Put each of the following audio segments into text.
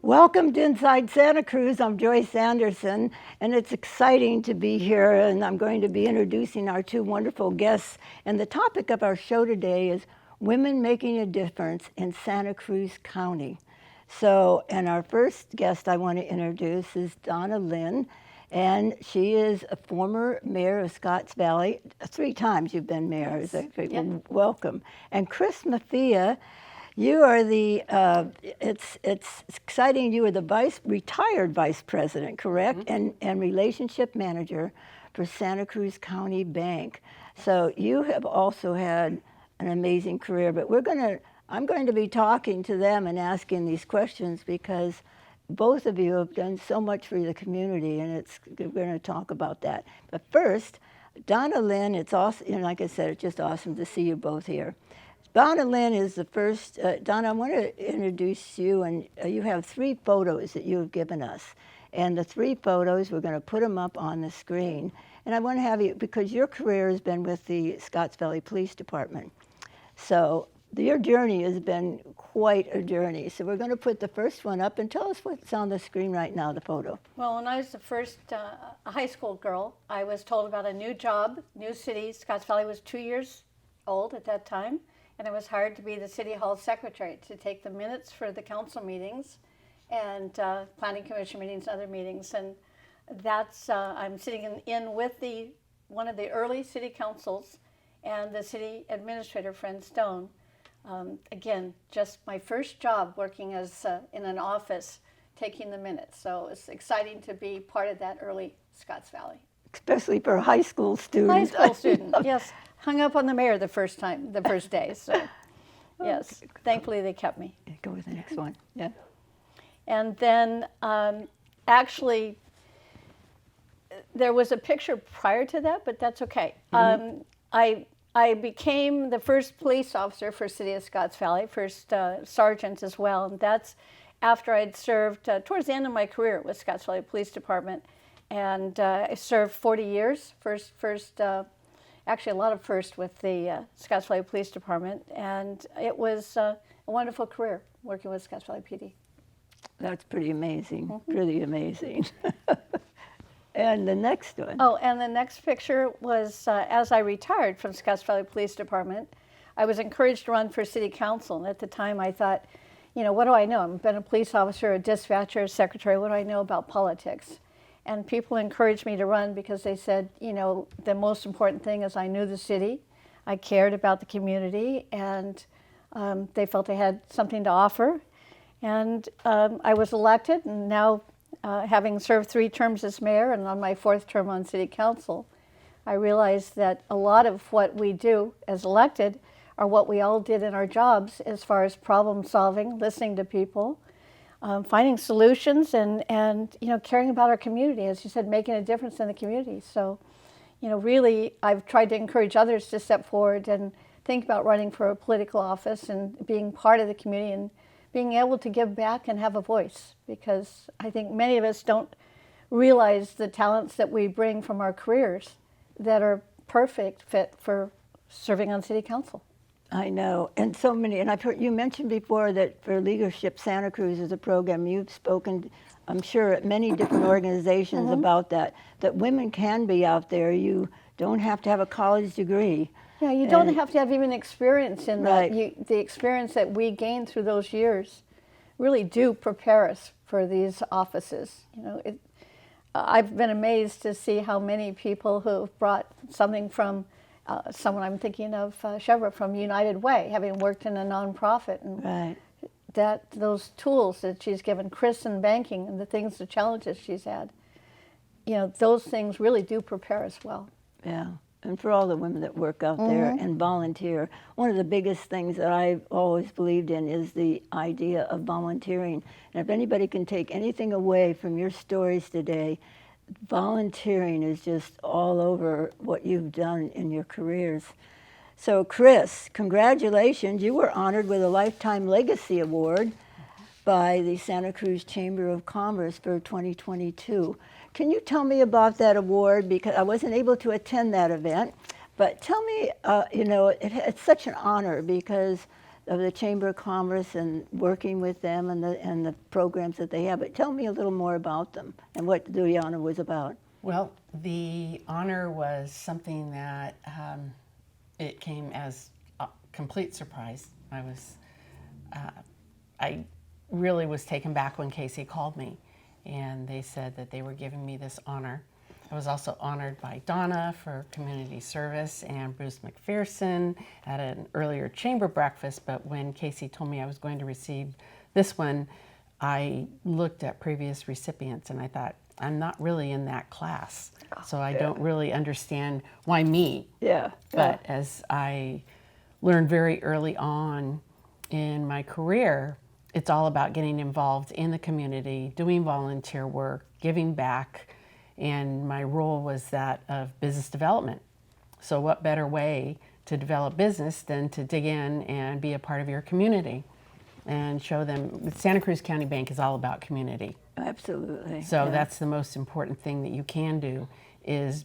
Welcome to Inside Santa Cruz. I'm Joyce Anderson, and it's exciting to be here, and I'm going to be introducing our two wonderful guests. And the topic of our show today is Women Making a Difference in Santa Cruz County. And our first guest I want to introduce is Donna Lind, and she is a former mayor of Scotts Valley. 3 times you've been mayor. Yes. Yep. Welcome. And Chris Maffia, you are the, it's exciting, you are the retired vice president, correct? Mm-hmm. And relationship manager for Santa Cruz County Bank. So you have also had an amazing career, but I'm going to be talking to them and asking these questions because both of you have done so much for the community, and we're going to talk about that. But first, Donna Lind, it's awesome, like I said, it's just awesome to see you both here. Donna Lind is the first. Donna, I want to introduce you, and you have 3 photos that you have given us. And the 3 photos, we're going to put them up on the screen. And I want to have you, because your career has been with the Scotts Valley Police Department. So your journey has been quite a journey. So we're going to put the first one up, and tell us what's on the screen right now, the photo. Well, when I was the first high school girl, I was told about a new job, new city. Scotts Valley was 2 years old at that time. And I was hired to be the City Hall secretary to take the minutes for the council meetings and planning commission meetings and other meetings. And that's, I'm sitting in with one of the early city councils and the city administrator, Fred Stone. Again, just my first job working as in an office, taking the minutes. So it's exciting to be part of that early Scotts Valley. Especially for high school students. High school student, yes. Hung up on the mayor the first day. So, yes, thankfully they kept me. Go with the next one. Yeah. And then, actually, there was a picture prior to that, but that's okay. Mm-hmm. I became the first police officer for City of Scotts Valley, first sergeant as well, and that's after I'd served towards the end of my career with Scotts Valley Police Department, and I served 40 years. Actually, a lot of first with the Scotts Valley Police Department, and it was a wonderful career working with Scotts Valley PD. That's pretty amazing, pretty amazing. And the next one. Oh, and the next picture was as I retired from Scotts Valley Police Department, I was encouraged to run for city council, and at the time I thought, what do I know? I've been a police officer, a dispatcher, a secretary, what do I know about politics? And people encouraged me to run because they said, the most important thing is I knew the city, I cared about the community, and they felt they had something to offer. And I was elected, and now having served 3 terms as mayor and on my 4th term on city council, I realized that a lot of what we do as elected are what we all did in our jobs as far as problem solving, listening to people, finding solutions and caring about our community, as you said, making a difference in the community. So, really, I've tried to encourage others to step forward and think about running for a political office and being part of the community and being able to give back and have a voice, because I think many of us don't realize the talents that we bring from our careers that are perfect fit for serving on city council. I know, and so many, and I've heard you mentioned before that for Leadership Santa Cruz is a program. You've spoken, I'm sure, at many different organizations about that women can be out there. You don't have to have a college degree. Yeah, you don't have to have even experience in right. that. The experience that we gained through those years really do prepare us for these offices. I've been amazed to see how many people who have brought something from someone I'm thinking of, Chevra from United Way, having worked in a nonprofit, and right. those tools that she's given Chris in banking and the challenges she's had, those things really do prepare us well. Yeah. And for all the women that work out there and volunteer, one of the biggest things that I've always believed in is the idea of volunteering. And if anybody can take anything away from your stories today, volunteering is just all over what you've done in your careers. So Chris, congratulations. You were honored with a Lifetime Legacy Award by the Santa Cruz Chamber of Commerce for 2022. Can you tell me about that award? Because I wasn't able to attend that event, but tell me, it's such an honor because the Chamber of Commerce and working with them and the programs that they have. But tell me a little more about them and what the honor was about. Well, the honor was something that it came as a complete surprise. I really was taken back when Casey called me, and they said that they were giving me this honor. I was also honored by Donna for community service and Bruce McPherson at an earlier chamber breakfast, but when Casey told me I was going to receive this one, I looked at previous recipients and I thought, I'm not really in that class, so I don't really understand why me. Yeah. But as I learned very early on in my career, it's all about getting involved in the community, doing volunteer work, giving back, and my role was that of business development. So what better way to develop business than to dig in and be a part of your community and show them Santa Cruz County Bank is all about community. Absolutely. So that's the most important thing that you can do is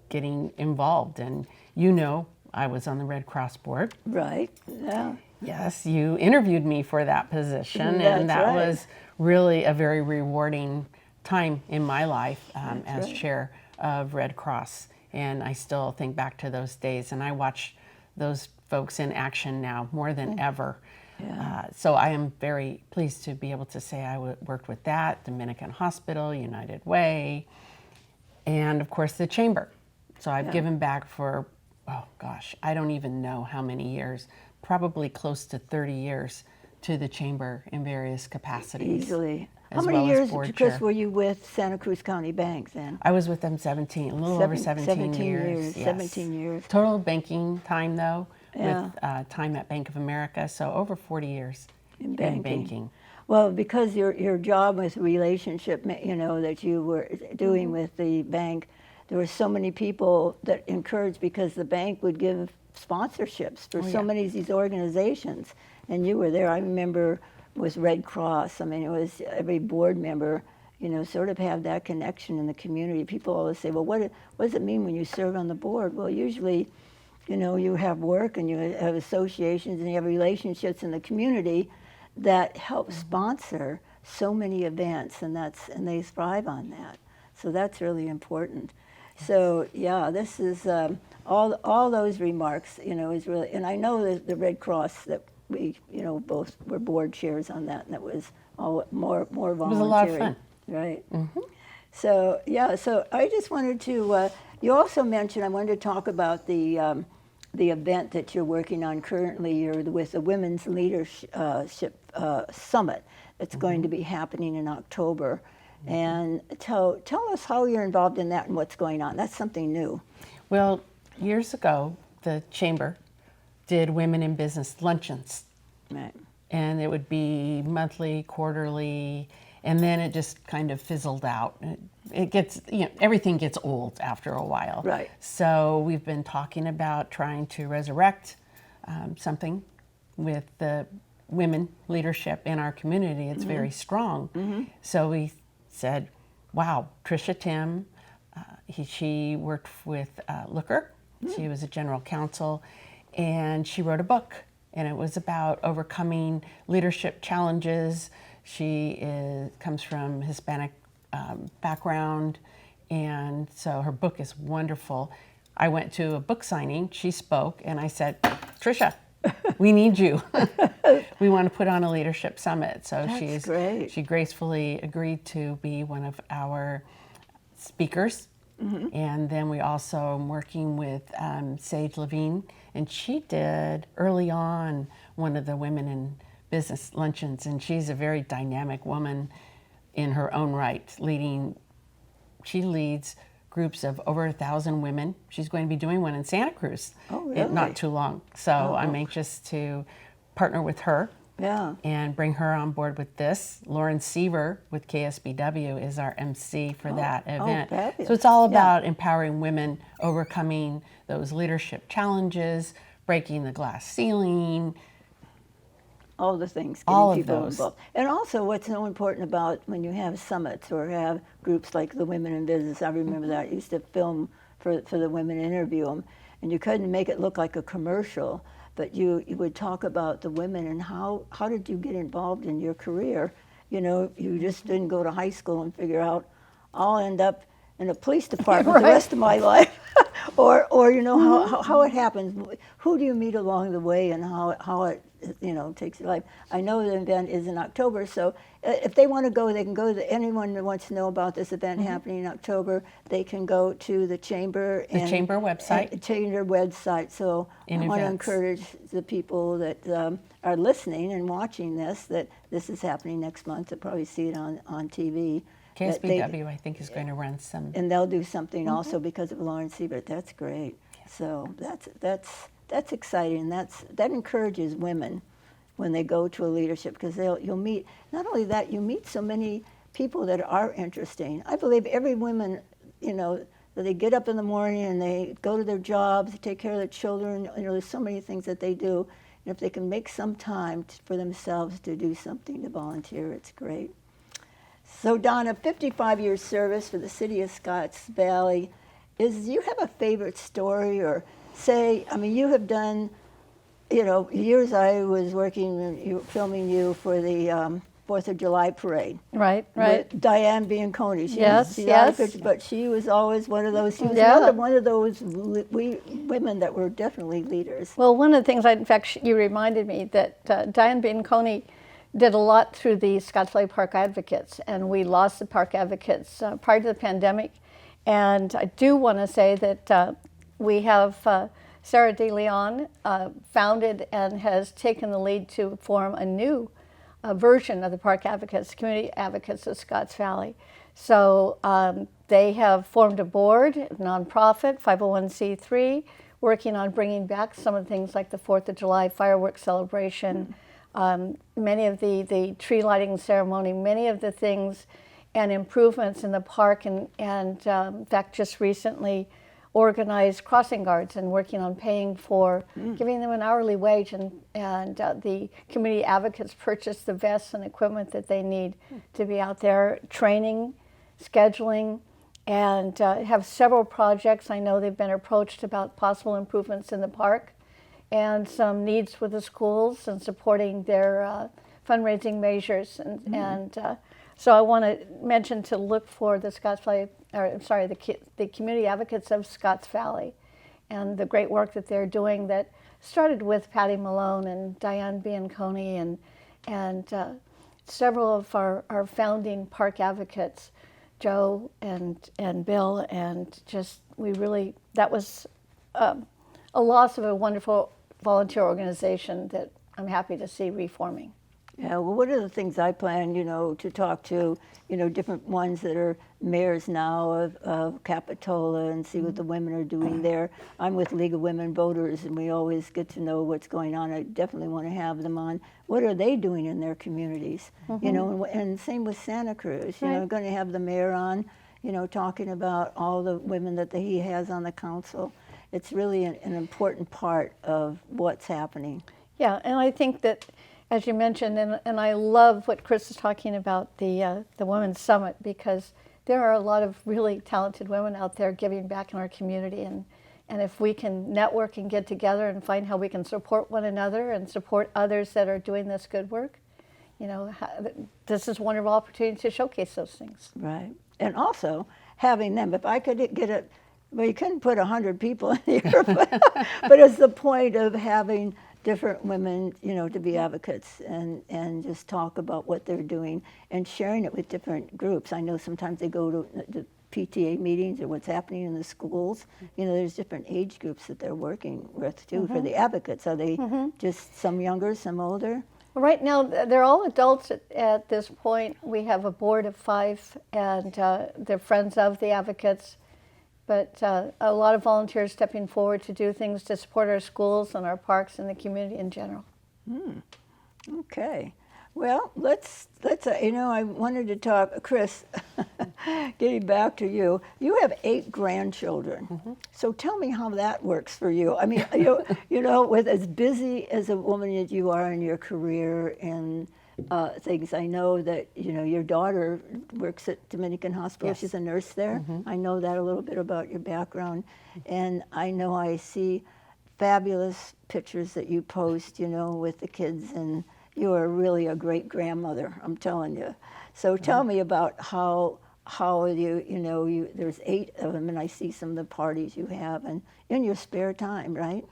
getting involved. And you know, I was on the Red Cross board. Right. Yeah. Yes, you interviewed me for that position, That's and that right. was really a very rewarding time in my life as right. chair of Red Cross. And I still think back to those days, and I watch those folks in action now more than ever. Yeah. So I am very pleased to be able to say I worked with that, Dominican Hospital, United Way, and of course the Chamber. So I've given back for, oh gosh, I don't even know how many years, probably close to 30 years to the Chamber in various capacities. Easily. How as many well as years, board Chris, chair. were you with Santa Cruz County Bank then? I was with them 17, a little over 17 years. Yes. 17 years. Total banking time though, Yeah. with time at Bank of America, so over 40 years in banking. Well, because your job was relationship, you know, that you were doing with the bank, there were so many people that encouraged because the bank would give sponsorships for so many of these organizations, and you were there. I remember it was Red Cross. I mean, it was every board member, you know, sort of have that connection in the community. People always say, well, what does it mean when you serve on the board? Well, usually, you know, you have work and you have associations and you have relationships in the community that help sponsor so many events, and they thrive on that. So that's really important. So yeah, this is all those remarks, you know, is really, and I know that the Red Cross that we, you know, both were board chairs on that, and that was all more voluntary. It was a lot of fun. Right. So yeah, so I just wanted to. You also mentioned I wanted to talk about the event that you're working on currently. You're with the Women's Leadership Summit that's going to be happening in October. And tell us how you're involved in that and what's going on. That's something new. Well, years ago, the Chamber did women in business luncheons. Right. And it would be monthly, quarterly, and then it just kind of fizzled out. It gets, you know, everything gets old after a while. Right. So we've been talking about trying to resurrect something with the women leadership in our community. It's very strong. So we said, wow, Tricia Tim, she worked with Looker. She was a general counsel, and she wrote a book, and it was about overcoming leadership challenges. She comes from Hispanic background, and so her book is wonderful. I went to a book signing, she spoke, and I said, Tricia, we need you. We want to put on a leadership summit. So That's great. she gracefully agreed to be one of our speakers. And then we also are working with Sage Levine, and she did early on one of the women in business luncheons, and she's a very dynamic woman in her own right, she leads groups of over 1,000 women. She's going to be doing one in Santa Cruz in not too long. So I'm anxious to partner with her and bring her on board with this. Lauren Seaver with KSBW is our MC for that event. So it's all about empowering women, overcoming those leadership challenges, breaking the glass ceiling, all the things, all getting of people those. involved. And also what's so important about when you have summits or have groups like the Women in Business, I remember that, I used to film for the women, interview them, and you couldn't make it look like a commercial. but you would talk about the women and how did you get involved in your career? You know, you just didn't go to high school and figure out, I'll end up in a police department the rest of my life. or you know, how it happens. Who do you meet along the way and how it, you know, takes your life. I know the event is in October, so if they want to go, they can go. Anyone that wants to know about this event happening in October, they can go to the Chamber. The Chamber website. Chamber website. So I want to encourage the people that are listening and watching this, that this is happening next month. They'll probably see it on TV. KSBW, I think, is going to run some. And they'll do something also because of Lauren Siebert. That's great. Yeah. So that's exciting. That encourages women when they go to a leadership, because you'll meet, not only that, you meet so many people that are interesting. I believe every woman, you know, that they get up in the morning and they go to their jobs, they take care of their children. You know, there's so many things that they do. And if they can make some time for themselves to do something, to volunteer, it's great. So Donna, 55 years service for the city of Scotts Valley. Do you have a favorite story, or say, I mean, you have done, you know, years I was working, filming you for the 4th of July parade. Right. With Diane Bianconi. Yes. But she was always one of those, she was one of those women that were definitely leaders. Well, one of the things, in fact, you reminded me that Diane Bianconi did a lot through the Scotts Valley Park Advocates, and we lost the Park Advocates prior to the pandemic. And I do want to say that we have Sarah DeLeon founded and has taken the lead to form a new version of the Park Advocates, Community Advocates of Scotts Valley. So they have formed a board, a nonprofit, 501c3, working on bringing back some of the things like the 4th of July fireworks celebration, many of the tree lighting ceremony, many of the things and improvements in the park, and in fact just recently organized crossing guards and working on paying for, giving them an hourly wage, and the community advocates purchase the vests and equipment that they need to be out there training, scheduling, and have several projects. I know they've been approached about possible improvements in the park and some needs with the schools and supporting their fundraising measures. And so I want to mention to look for the Scotts Valley, or I'm sorry, the Community Advocates of Scotts Valley, and the great work that they're doing that started with Patty Malone and Diane Bianconi and several of our founding park advocates, Joe and Bill, and just that was a loss of a wonderful volunteer organization that I'm happy to see reforming. Yeah, well, one of the things I plan, you know, to talk to, you know, different ones that are mayors now of Capitola and see what the women are doing there. I'm with League of Women Voters, and we always get to know what's going on. I definitely want to have them on. What are they doing in their communities? You know, and same with Santa Cruz. You know, I'm going to have the mayor on, you know, talking about all the women that he has on the council. It's really an important part of what's happening. Yeah, and I think that, as you mentioned, and I love what Chris is talking about, the Women's Summit, because there are a lot of really talented women out there giving back in our community, and if we can network and get together and find how we can support one another and support others that are doing this good work, you know, this is a wonderful opportunity to showcase those things. Right, and also having them, if I could get it, well, you couldn't put 100 people in here, but it's the point of having different women, you know, to be advocates and just talk about what they're doing and sharing it with different groups. I know sometimes they go to the PTA meetings or what's happening in the schools. You know, there's different age groups that they're working with too for the advocates. Are they just some younger, some older? Right now, they're all adults at this point. We have a board of 5, and they're friends of the advocates. But a lot of volunteers stepping forward to do things to support our schools and our parks and the community in general. Okay. Well, let's you know, I wanted to talk, Chris, getting back to you. You have 8 grandchildren. So tell me how that works for you. I mean, you know, with as busy as a woman as you are in your career and things. I know that, you know, your daughter works at Dominican Hospital. Yes. She's a nurse there. I know that a little bit about your background. And I know I see fabulous pictures that you post, with the kids, and you are really a great grandmother, I'm telling you. So tell me about how there's 8 of them, and I see some of the parties you have, and in your spare time, right?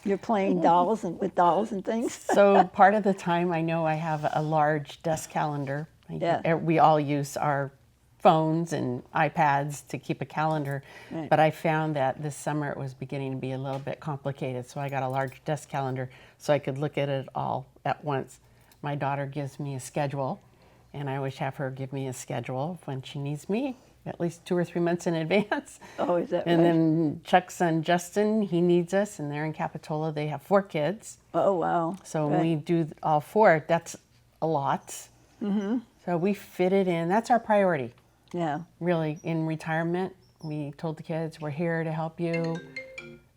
You're playing with dolls and things. So part of the time, I know I have a large desk calendar. Yeah. We all use our phones and iPads to keep a calendar, Right. but I found that this summer it was beginning to be a little bit complicated, so I got a large desk calendar so I could look at it all at once. My daughter gives me a schedule, and I always have her give me a schedule when she needs me, at least 2 or 3 months in advance. Oh, is that And right? then Chuck's son Justin, he needs us, and they're in Capitola. They have 4 kids. Oh, wow. So Right. when we do all 4, that's a lot. Mm-hmm. So we fit it in. That's our priority, Yeah. really. In retirement, we told the kids, we're here to help you.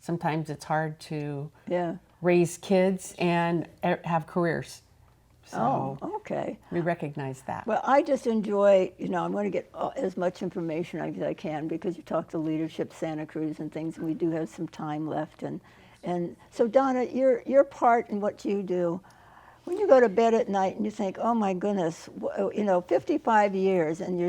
Sometimes it's hard to Yeah. raise kids and have careers. So Oh, okay. we recognize that. Well, I just enjoy, I'm going to get as much information as I can, because you talk to leadership Santa Cruz and things, and we do have some time left. And so, Donna, your part in what you do, when you go to bed at night and you think, oh my goodness, 55 years, and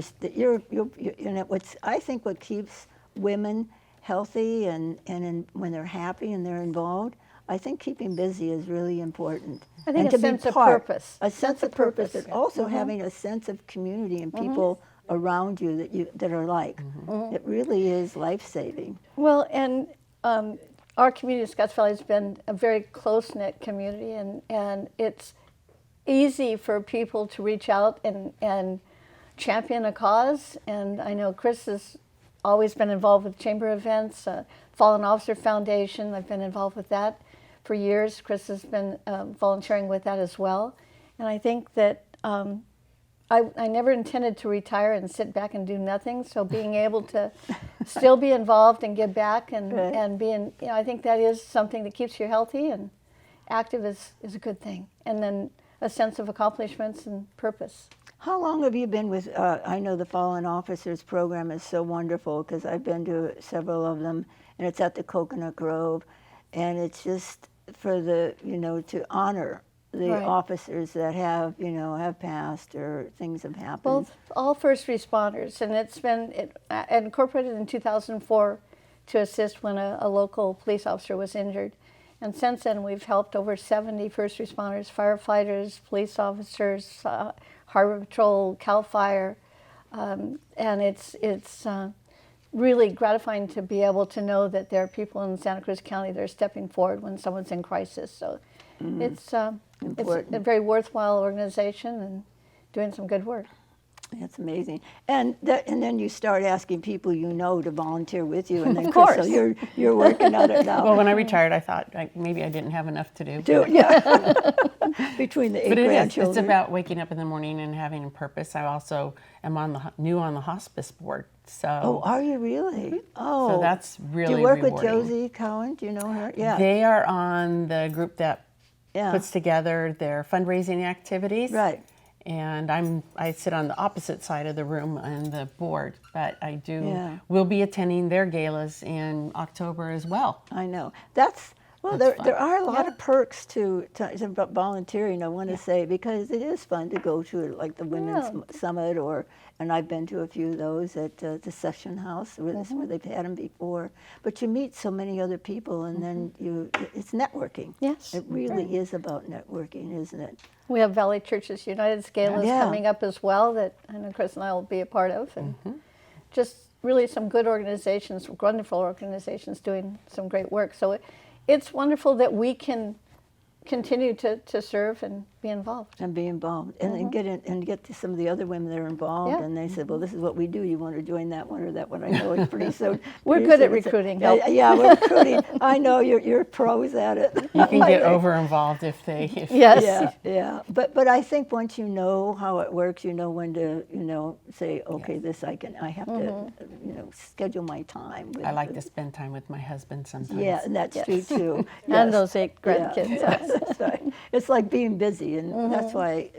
I think what keeps women healthy and when they're happy and they're involved, I think keeping busy is really important. I think And a to be sense of part- purpose. A sense of purpose, purpose. but also having a sense of community and people around you that are like. It really is life-saving. Well, and our community of Scotts Valley has been a very close-knit community, and it's easy for people to reach out and champion a cause. And I know Chris has always been involved with chamber events, Fallen Officer Foundation. I've been involved with that for years. Chris has been volunteering with that as well. And I think that I never intended to retire and sit back and do nothing. So being able to still be involved and give back and, Right. and being, I think that is something that keeps you healthy, and active is a good thing. And then a sense of accomplishments and purpose. How long have you been with, I know the Fallen Officers program is so wonderful, because I've been to several of them, and it's at the Coconut Grove, and it's just for the, to honor the Right. officers that have passed or things have happened. All first responders, and it's been incorporated in 2004 to assist when a local police officer was injured. And since then, we've helped over 70 first responders, firefighters, police officers, Harbor Patrol, CAL FIRE, and it's really gratifying to be able to know that there are people in Santa Cruz County that are stepping forward when someone's in crisis. So it's a very worthwhile organization and doing some good work. That's amazing. And then you start asking people to volunteer with you, and then Of course. Chris, so you're working on it now. Well, when I retired, I thought maybe I didn't have enough to do. Yeah. Between the 8 But it is. grandchildren. It's about waking up in the morning and having a purpose. I also am new on the hospice board. So, Oh, are you really? Oh. so that's really Do you work rewarding. with Josie Cowan? Do you know her? Yeah. They are on the group that Yeah. puts together their fundraising activities. Right. And I sit on the opposite side of the room on the board, but I Yeah. will be attending their galas in October as well. I know. Well, That's fun. there are a lot of perks to volunteering, I want to say, because it is fun to go to like the Women's Summit, and I've been to a few of those at the Session House where they've had them before. But you meet so many other people, and then it's networking. Yes. It really is about networking, isn't it? We have Valley Churches United's galas Yeah. coming up as well that I know Chris and I will be a part of. And just really some good organizations, wonderful organizations doing some great work. So it's wonderful that we can continue to serve and be involved. And be involved, and then get to some of the other women that are involved, Yeah. and they said, "Well, this is what we do. You want to join that one or that one?" I know it's pretty soon. We're pretty good soon at it's recruiting. Yeah, we're recruiting. I know you're pros at it. You can get over involved if Yes. Yeah. But I think once you know how it works, you know when to say, okay, this I have to schedule my time. With, I like to spend time with my husband sometimes. Yeah, and that's true too. And Yes. those 8 Yeah, grandkids. yes, that's right. It's like being busy, and that's why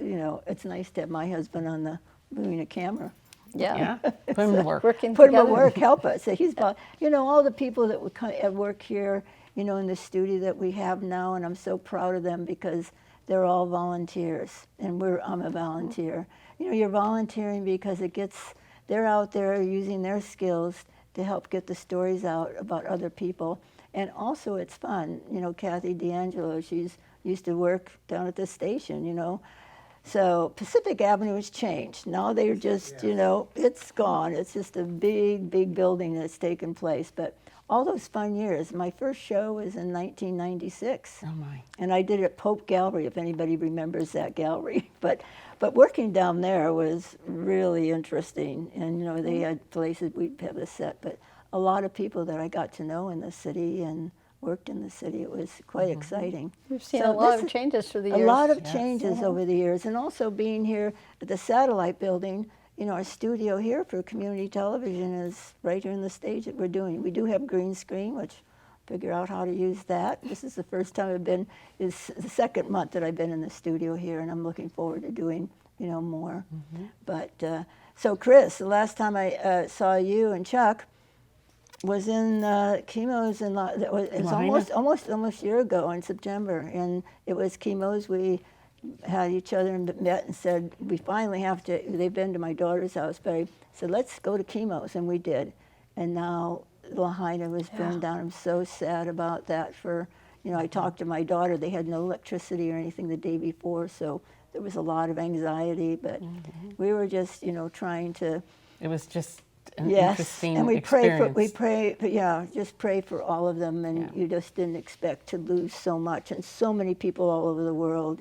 it's nice to have my husband doing a camera. Yeah. Put him to work. Working Put him together. to work, help us. So he's about, all the people that would come and work here in the studio that we have now, and I'm so proud of them because they're all volunteers, and I'm a volunteer. You're volunteering because they're out there using their skills to help get the stories out about other people. And also it's fun. Kathy D'Angelo, she's used to work down at the station, So Pacific Avenue has changed. Now they're just, it's gone. It's just a big, big building that's taken place. But all those fun years. My first show was in 1996. Oh my. And I did it at Pope Gallery, if anybody remembers that gallery. But working down there was really interesting. And, they had places we'd have a set. But a lot of people that I got to know in the city and worked in the city. It was quite exciting. We've seen a lot of changes through the years. A lot of changes over the years. And also being here at the Satellite Building, our studio here for community television is right here in the stage that we're doing. We do have green screen, which figure out how to use that. This is the first time it's the second month that I've been in the studio here, and I'm looking forward to doing, more. But, so Chris, the last time I saw you and Chuck, was in Chemo's, and it was almost a year ago in September, and it was Chemo's. We had each other and met and said we finally have to. They've been to my daughter's house, but I said let's go to Chemo's, and we did. And now Lahaina was burned down. I'm so sad about that. I talked to my daughter. They had no electricity or anything the day before, so there was a lot of anxiety. But we were just trying to. It was just. An interesting and we experience. just pray for all of them, and you just didn't expect to lose so much, and so many people all over the world,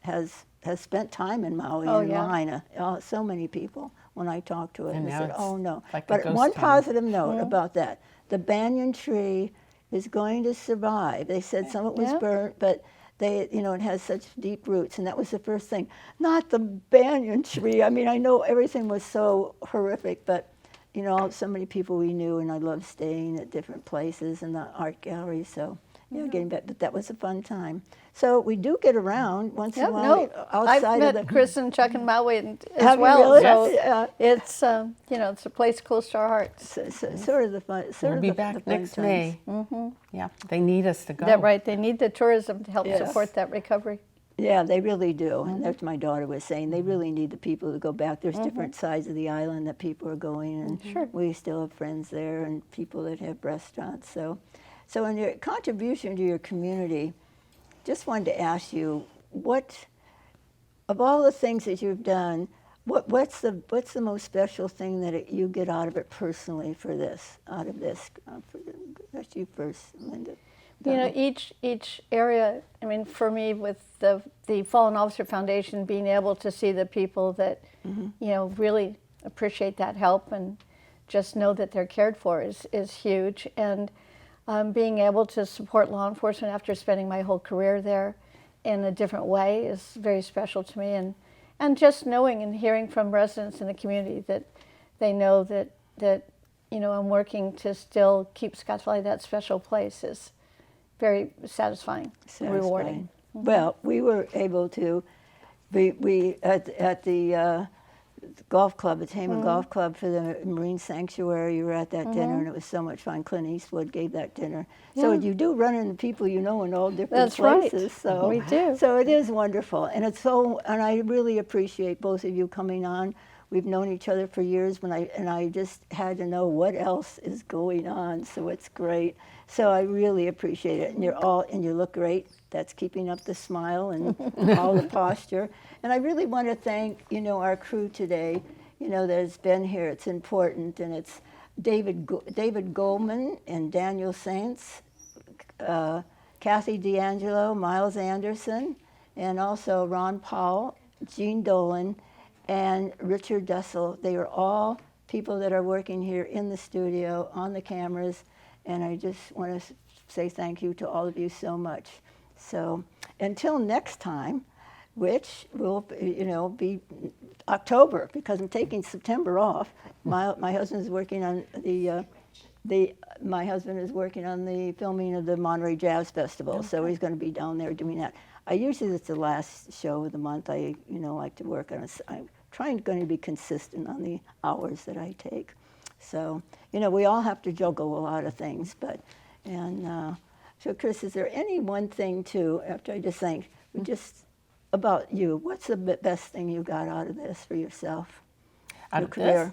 has spent time in Maui and Lahaina. So many people. When I talked to it, And I now said, it's "Oh no!" like a But ghost one town. positive note about that: the banyan tree is going to survive. They said some of it was burnt, but it has such deep roots, and that was the first thing. Not the banyan tree. I mean, I know everything was so horrific, but, so many people we knew, and I loved staying at different places in the art gallery, so, getting back, but that was a fun time. So we do get around once in a while outside I've of the... met Chris and Chuck and Maui as Have you well, really? so Yeah. it's, it's a place close to our hearts. Sort of the fun. We'll be back next May. Yeah, they need us to go. That's right. They need the tourism to help support that recovery. Yeah, they really do. And that's what my daughter was saying. They really need the people to go back. There's different sides of the island that people are going, and we still have friends there and people that have restaurants. So in your contribution to your community, just wanted to ask you, of all the things that you've done, what's the most special thing that you get out of it personally out of this? That's you first, Linda. Each area, I mean, for me, with the Fallen Officer Foundation, being able to see the people that, really appreciate that help and just know that they're cared for is huge. And being able to support law enforcement after spending my whole career there in a different way is very special to me. And just knowing and hearing from residents in the community that they know that I'm working to still keep Scotts Valley that special place is very satisfying. And rewarding. Well, we were able to, we at the golf club, the Tama Golf Club for the Marine Sanctuary, you were at that dinner, and it was so much fun. Clint Eastwood gave that dinner. So you do run into people in all different places. Right. So We do. So it is wonderful, and and I really appreciate both of you coming on. We've known each other for years, and I just had to know what else is going on. So it's great. So I really appreciate it, and you look great. That's keeping up the smile and all the posture. And I really want to thank our crew today. That's been here. It's important, and it's David Goldman and Daniel Saints, Kathy D'Angelo, Miles Anderson, and also Ron Powell, Jean Dolan, and Richard Dussel. They are all people that are working here in the studio, on the cameras, and I just want to say thank you to all of you so much. So until next time, which will be October, because I'm taking September off. My husband is working on my husband is working on the filming of the Monterey Jazz Festival, so he's going to be down there doing that. Usually it's the last show of the month. I like to work on it. I'm going to be consistent on the hours that I take. So we all have to juggle a lot of things, but And so, Chris, is there any one thing too? After I just think, just about you, what's the best thing you got out of this for yourself? Out Your of career. this?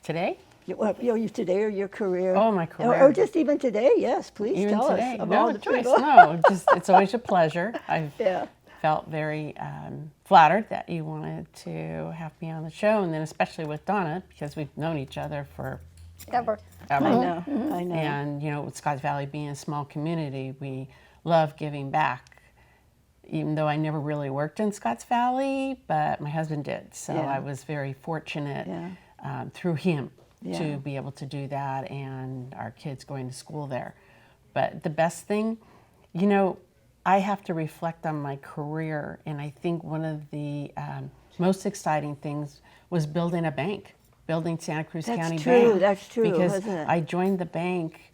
Today? You today or your career? Oh, my career. Or just even today, yes, please Even tell today? us of No all the choice. people. No, just it's always a pleasure. I've Yeah. felt very flattered that you wanted to have me on the show, and then especially with Donna, because we've known each other for Ever. ever. I know, I know. And you know, with Scotts Valley being a small community, we love giving back. Even though I never really worked in Scotts Valley, but my husband did, so Yeah. I was very fortunate Yeah. through him Yeah. to be able to do that, and our kids going to school there. But the best thing, you know, I have to reflect on my career, and I think one of the most exciting things was building a bank, building Santa Cruz That's County true, Bank. that's true, Because isn't it? I joined the bank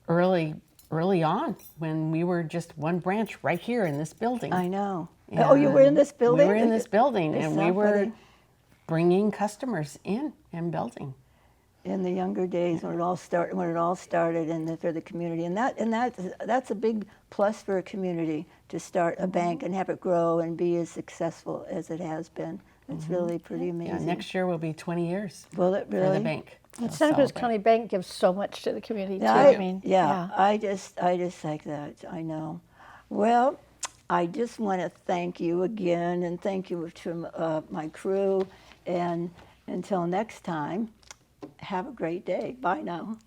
early on when we were just one branch right here in this building. I know. Oh, you were in this And building? We were in this building, It's and so we were funny. bringing customers in and building. In the younger days when it all started for the community, and that's a big plus for a community to start a bank and have it grow and be as successful as it has been. It's really pretty amazing. Yeah, next year will be 20 years Will it for really? the bank. And So Santa Cruz celebrate. County Bank gives so much to the community too. Yeah, I just like that. I know. Well, I just want to thank you again, and thank you to my crew. And until next time, have a great day. Bye now.